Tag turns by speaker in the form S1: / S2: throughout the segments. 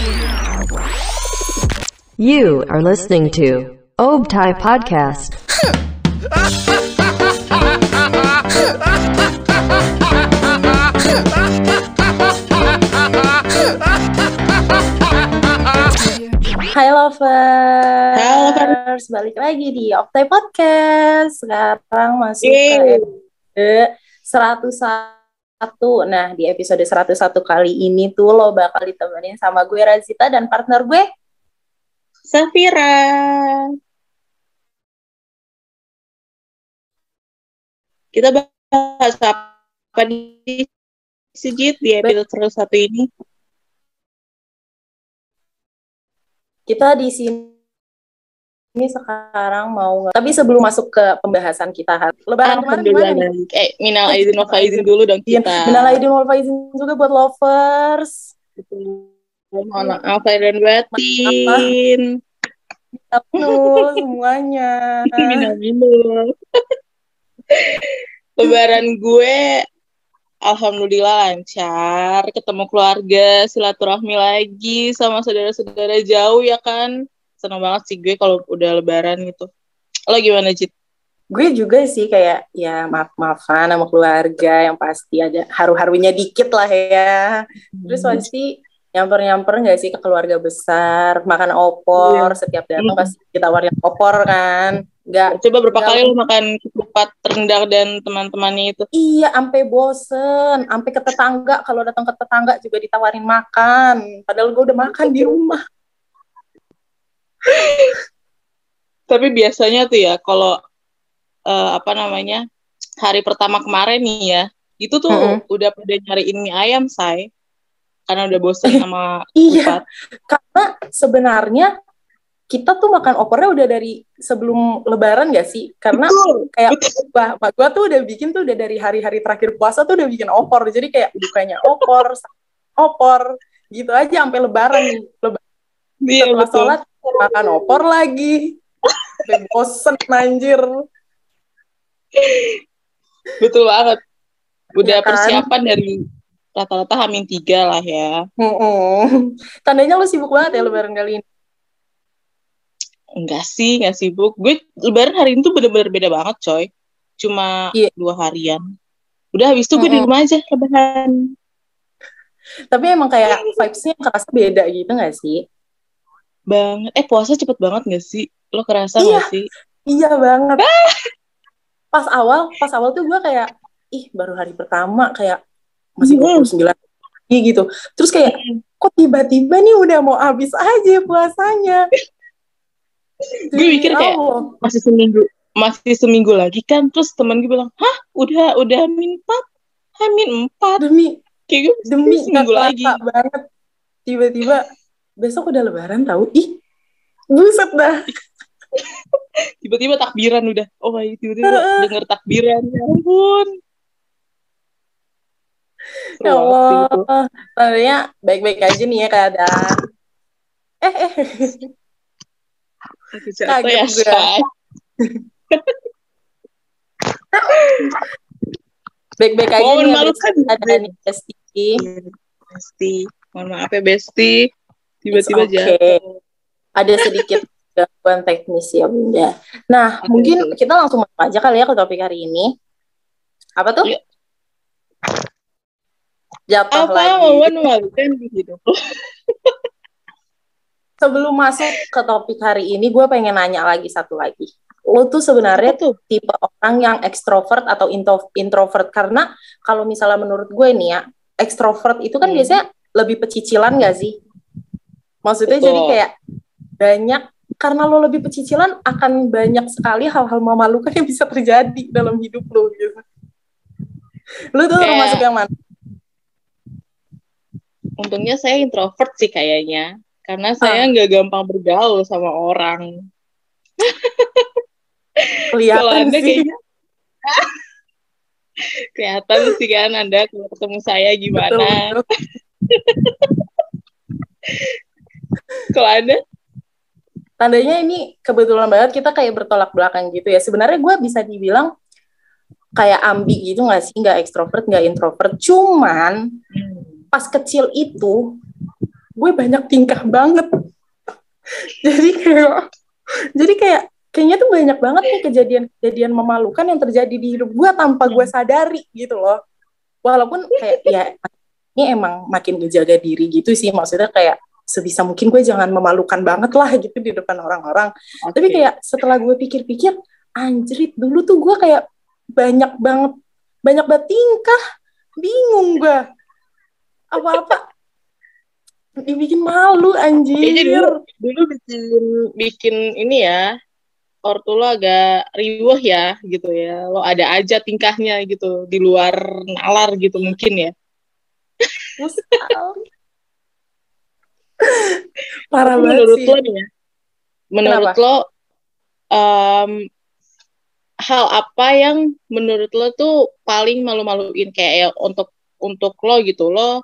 S1: You are listening to Obtai Podcast.
S2: Hai lovers, balik lagi di Obtai Podcast. Sekarang masuk ke episode 101. Nah, di episode 101 kali ini tuh lo bakal ditemenin sama gue Razita dan partner gue
S3: Safira. Kita bahas apa di Sijit di episode 101 ini?
S2: Kita di sini sekarang mau, tapi sebelum masuk ke pembahasan kita, Lebaran kemarin gimana nih?
S3: Minal aidin wal faizin dulu dong kita.
S2: Minal aidin wal faizin juga buat lovers.
S3: Mohon maaf lahir dan batin.
S2: Minul semuanya.
S3: Minul. Lebaran gue alhamdulillah lancar, ketemu keluarga, silaturahmi lagi sama saudara-saudara jauh ya kan. Seneng banget sih gue kalau udah lebaran gitu. Lo gimana, Jit?
S2: Gue juga sih kayak ya maaf-maafan sama keluarga yang pasti ada haru-harunya dikit lah ya. Terus pasti nyamper-nyamper nggak sih ke keluarga besar, makan opor, setiap datang pasti ditawarin opor kan. Nggak.
S3: Coba berapa kali lo makan ketupat rendang dan teman-temannya itu?
S2: Iya, sampai bosen, sampai ke tetangga, kalau datang ke tetangga juga ditawarin makan. Padahal gue udah makan di rumah.
S3: Tapi biasanya tuh ya kalau hari pertama kemarin nih ya, itu tuh udah pada nyariin mie ayam, say. Karena udah bosen sama
S2: iya, karena sebenarnya kita tuh makan opornya udah dari sebelum lebaran gak sih? Karena kayak mak gue tuh udah bikin tuh udah dari hari-hari terakhir puasa tuh udah bikin opor. Jadi kayak bukanya opor gitu aja sampai lebaran nih. Setelah sholat makan opor lagi. Sampai bosen anjir.
S3: Betul banget. Udah ya kan? Persiapan dari rata-rata H-3 lah ya.
S2: Tandanya lo sibuk banget ya lebaran kali ini.
S3: Enggak sibuk. Gue lebaran hari ini tuh bener-bener beda banget, coy. Cuma 2 harian. Udah habis itu gue di rumah aja lebaran.
S2: Tapi emang kayak vibes-nya kerasa beda gitu gak sih?
S3: Banget. Puasa cepet banget gak sih? Lo kerasa gak sih?
S2: Iya banget. Pas awal tuh gue kayak, baru hari pertama kayak masih 29 lagi gitu. Terus kayak, kok tiba-tiba nih udah mau habis aja puasanya.
S3: Gue mikir kayak masih seminggu lagi kan. Terus temen gue bilang, hah? Udah H-4
S2: demi
S3: seminggu lagi
S2: banget. Tiba-tiba besok udah lebaran tahu. Buset dah.
S3: Tiba-tiba takbiran udah. Tiba-tiba denger takbiran. Ya ampun.
S2: Ya Allah. Tadinya baik-baik aja nih ya keadaan.
S3: Kaget ya, say.
S2: Baik-baik aja nih keadaan
S3: Besti. Mohon maaf ya, Besti. Tiba-tiba jatuh.
S2: Ada sedikit gangguan teknis ya, Bunda. Nah, mungkin kita langsung masuk aja kali ya ke topik hari ini. Apa tuh?
S3: Yuk.
S2: Jatuh
S3: apa
S2: lagi.
S3: Momen memalukan di hidup lo?
S2: Sebelum masuk ke topik hari ini, gue pengen nanya lagi satu lagi. Lo tuh sebenarnya tipe orang yang ekstrovert atau introvert? Karena kalau misalnya menurut gue nih ya, ekstrovert itu kan biasanya lebih pecicilan gak sih? Maksudnya jadi kayak banyak, karena lo lebih pecicilan akan banyak sekali hal-hal memalukan yang bisa terjadi dalam hidup lo gitu. Lo tuh termasuk yang mana?
S3: Untungnya saya introvert sih kayaknya. Karena saya nggak gampang bergaul sama orang.
S2: Kelihatan sih.
S3: Kayaknya, kelihatan sih kan Anda kalau ketemu saya gimana.
S2: Betul.
S3: Kalau Anda?
S2: Tandanya ini kebetulan banget kita kayak bertolak belakang gitu ya. Sebenarnya gue bisa dibilang kayak ambi gitu nggak sih? Nggak ekstrovert, nggak introvert. Cuman pas kecil itu gue banyak tingkah banget. Jadi kayak kayaknya tuh banyak banget nih kejadian memalukan yang terjadi di hidup gue tanpa gue sadari gitu loh. Walaupun kayak ya ini emang makin ngejaga diri gitu sih, maksudnya kayak sebisa mungkin gue jangan memalukan banget lah gitu di depan orang-orang. Tapi kayak setelah gue pikir-pikir, anjrit, dulu tuh gue kayak banyak banget tingkah, bingung gue. Apa-apa dibikin malu, anjir.
S3: Dulu bikin ini ya, ortu lo agak riuh ya gitu ya. Lo ada aja tingkahnya gitu di luar nalar gitu mungkin ya.
S2: Parah banget
S3: menurut
S2: sih.
S3: lo nih ya, menurut
S2: Kenapa?
S3: lo hal apa yang menurut lo tuh paling malu-maluin kayak ya, untuk lo gitu, lo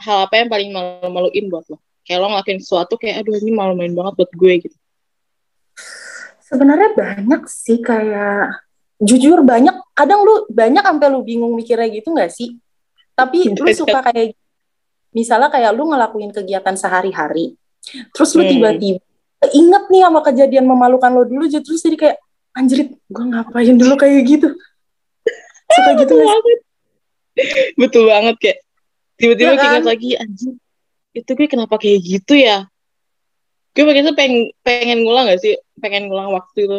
S3: hal apa yang paling malu-maluin buat lo? Kayak lo ngelakuin sesuatu kayak aduh ini malu-maluin banget buat gue gitu.
S2: Sebenarnya banyak sih, kayak jujur banyak. Kadang lu banyak sampai lu bingung mikirnya gitu nggak sih? Tapi lu suka kayak misalnya kayak lu ngelakuin kegiatan sehari-hari, terus lu tiba-tiba inget nih sama kejadian memalukan lo dulu, terus jadi kayak anjrit, gue ngapain dulu kayak gitu. Suka gitu nggak sih?
S3: Betul banget, kayak tiba-tiba
S2: Ya kan?
S3: ingat lagi anjir itu gue kenapa kayak gitu ya. Gue pengen ngulang gak sih? Pengen ngulang waktu itu.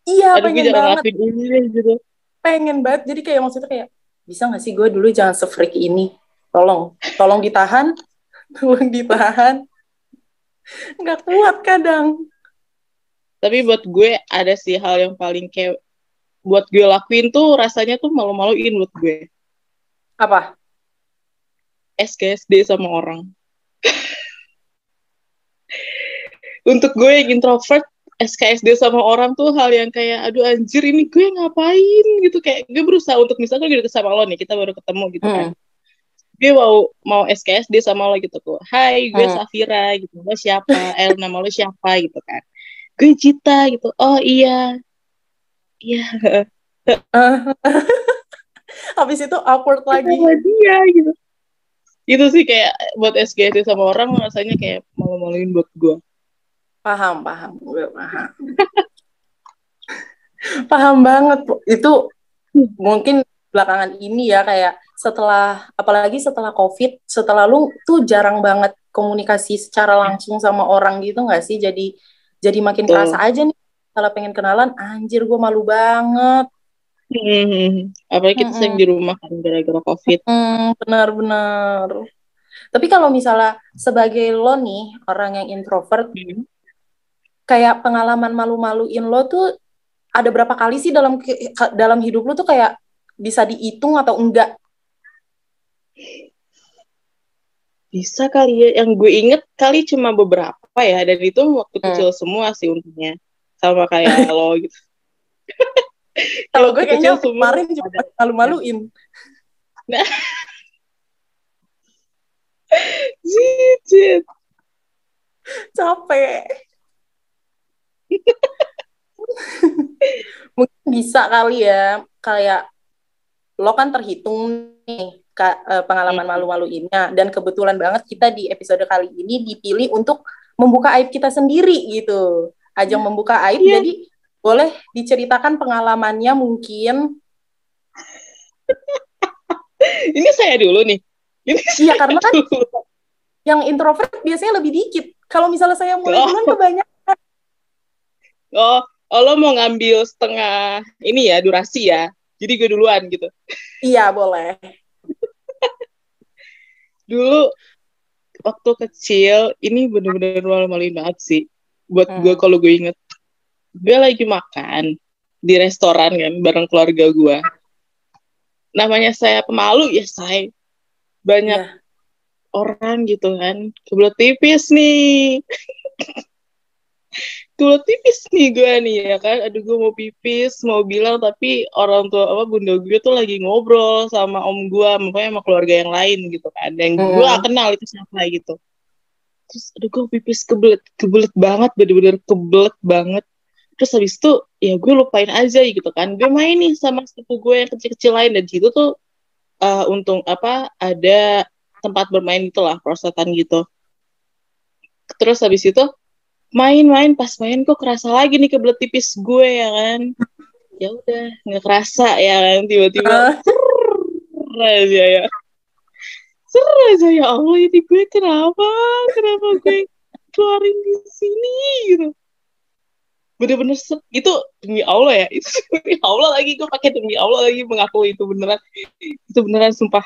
S2: Iya,
S3: Aduh, gue
S2: pengen
S3: jangan
S2: banget.
S3: ngelakuin ini gitu.
S2: Pengen banget. Jadi kayak maksudnya kayak, bisa gak sih gue dulu jangan se-freak ini? Tolong ditahan. Tolong ditahan. Nggak kuat kadang.
S3: Tapi buat gue ada sih hal yang paling kayak buat gue lakuin tuh rasanya tuh malu-maluin buat gue.
S2: Apa?
S3: SKSD sama orang. Untuk gue yang introvert, SKSD sama orang tuh hal yang kayak aduh anjir ini gue ngapain gitu. Kayak gue berusaha untuk misalnya gue deket sama lo nih, kita baru ketemu gitu kan. Gue mau SKSD sama lo gitu kok. Hai, gue Safira gitu. Lo siapa? Nama lo siapa gitu kan. Gue Cita gitu. Oh iya. Iya.
S2: Habis itu awkward lagi.
S3: Sama dia gitu. Itu sih kayak buat SKSD sama orang rasanya kayak malu-maluin buat gue.
S2: Paham. Gue paham. Paham banget. Itu mungkin belakangan ini ya, kayak apalagi setelah COVID, setelah lu tuh jarang banget komunikasi secara langsung sama orang gitu nggak sih? Jadi makin kerasa aja nih, kalau pengen kenalan, anjir gue malu banget.
S3: Apalagi kita sering di rumah kan gara-gara COVID.
S2: Benar. Tapi kalau misalnya sebagai lo nih, orang yang introvert, kayak pengalaman malu-maluin lo tuh ada berapa kali sih dalam hidup lo tuh, kayak bisa dihitung atau enggak?
S3: Bisa kali ya, yang gue inget kali cuma beberapa ya, dan itu waktu kecil semua sih untungnya, sama kayak lo gitu.
S2: Kalau gue kayaknya kemarin juga malu-maluin.
S3: Nah. Jijit.
S2: Capek. Mungkin bisa kali ya, kayak lo kan terhitung nih pengalaman malu-maluinnya, dan kebetulan banget kita di episode kali ini dipilih untuk membuka aib kita sendiri gitu. Ajang membuka aib, jadi boleh diceritakan pengalamannya mungkin.
S3: Ini saya dulu nih.
S2: Iya, karena kan yang introvert biasanya lebih dikit. Kalau misalnya saya mulai duluan kebanyakan.
S3: Lo mau ngambil setengah ini ya, durasi ya. Jadi gue duluan gitu.
S2: Iya, boleh.
S3: Dulu waktu kecil, ini bener-bener malu-maluin banget sih. Buat gue kalau gue inget. Gue lagi makan di restoran kan, bareng keluarga gue. Namanya saya pemalu ya, saya. Banyak orang gitu kan. Kebelet tipis nih. Kebelet tipis nih gue nih ya kan. Aduh, gue mau pipis, mau bilang, tapi orang tua bunda gue tuh lagi ngobrol sama om gue, makanya sama keluarga yang lain gitu kan. Dan gue gak kenal itu siapa gitu. Terus aduh, gue pipis kebelet banget, bener-bener kebelet banget. Terus habis itu ya gue lupain aja gitu kan. Gue main nih sama sepupu gue yang kecil-kecil lain, dan situ tuh untung ada tempat bermain gitu lah, perosotan gitu. Terus habis itu main-main, pas main kok kerasa lagi nih kebelet tipis gue ya kan. Ya udah, nggak kerasa ya kan, tiba-tiba aja ya. Seru aja, ya Allah ini gue kenapa gue keluarin di sini gitu. Bener-bener itu demi Allah ya, itu demi Allah lagi, gue pakai demi Allah lagi mengakui itu beneran sumpah.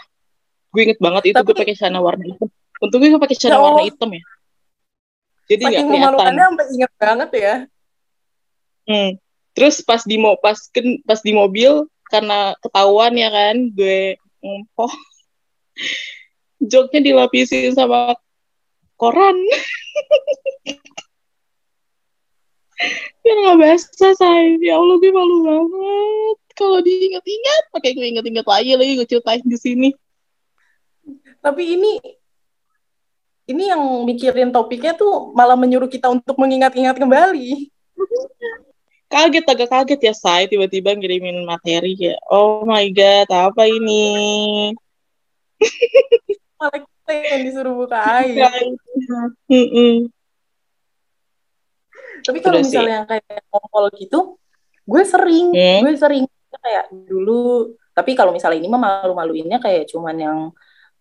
S3: Gue inget banget itu. Gue pakai celana warna hitam. Untungnya gue pakai celana warna hitam ya. Jadi nggak kelihatan.
S2: Memalukannya sampai inget banget ya.
S3: Terus pas di mobil karena ketahuan ya kan, gue joknya dilapisin sama koran. Biar nggak basah, say. Ya Allah, gue malu banget kalau diingat-ingat. Pakai gue ingat-ingat lagi gue ceritain di sini.
S2: Tapi ini yang mikirin topiknya tuh malah menyuruh kita untuk mengingat-ingat kembali.
S3: Agak kaget ya, say, tiba-tiba ngirimin materi kayak, oh my god, apa ini?
S2: Malah kita yang disuruh buka air. Tapi kalau misalnya kayak ngompol gitu, gue sering kayak dulu. Tapi kalau misalnya ini mah malu-maluinnya kayak cuman yang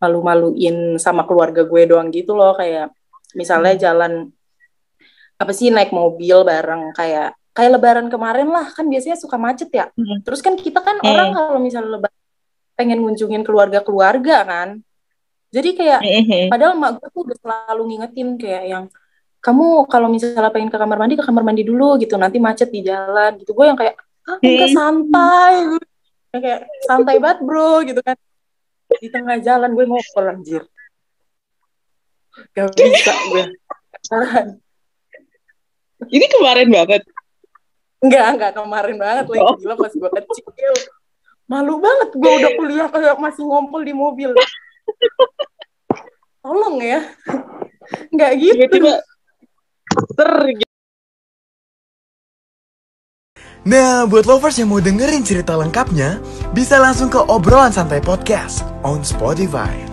S2: malu-maluin sama keluarga gue doang gitu loh, kayak misalnya jalan apa sih, naik mobil bareng kayak lebaran kemarin lah, kan biasanya suka macet ya. Terus kan kita kan orang kalau misalnya lebaran pengen ngunjungin keluarga kan. Jadi kayak padahal mak gue tuh udah selalu ngingetin kayak yang, kamu kalau misalnya pengen ke kamar mandi dulu gitu, nanti macet di jalan gitu. Gue yang kayak, enggak, santai. Kayak santai banget bro gitu kan. Di tengah jalan gue ngobrol anjir. Gak bisa gue.
S3: Ini kemarin banget.
S2: Enggak kemarin banget lagi. Gila pas gue kecil. Malu banget gue udah kuliah kayak masih ngompol di mobil. Tolong ya. Enggak gitu.
S3: Tiba-tiba
S4: Nah, buat lovers yang mau dengerin cerita lengkapnya, bisa langsung ke Obrolan Santai Podcast on Spotify.